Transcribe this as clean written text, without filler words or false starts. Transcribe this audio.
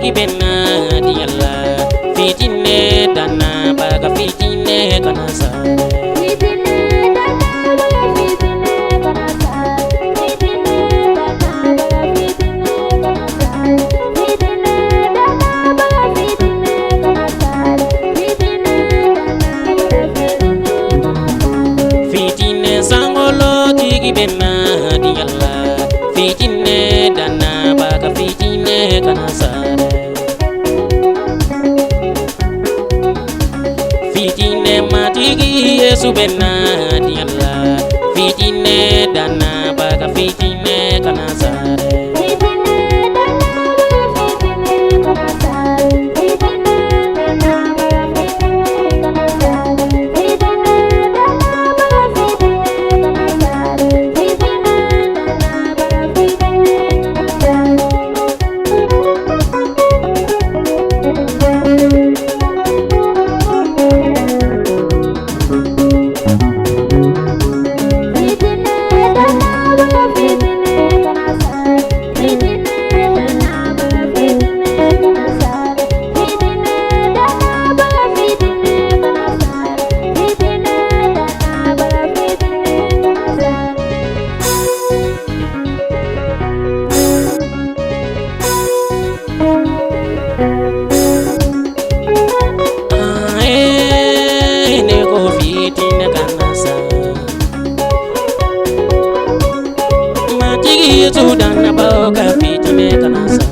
tigi benna diyalla fitine dana baga fitine kana sa benna diyalla fitine dana baga fitine kana sare fitine matigi yesu benna diyalla fitine dana baga fitine kana sare Sudan na boga fitine kana sa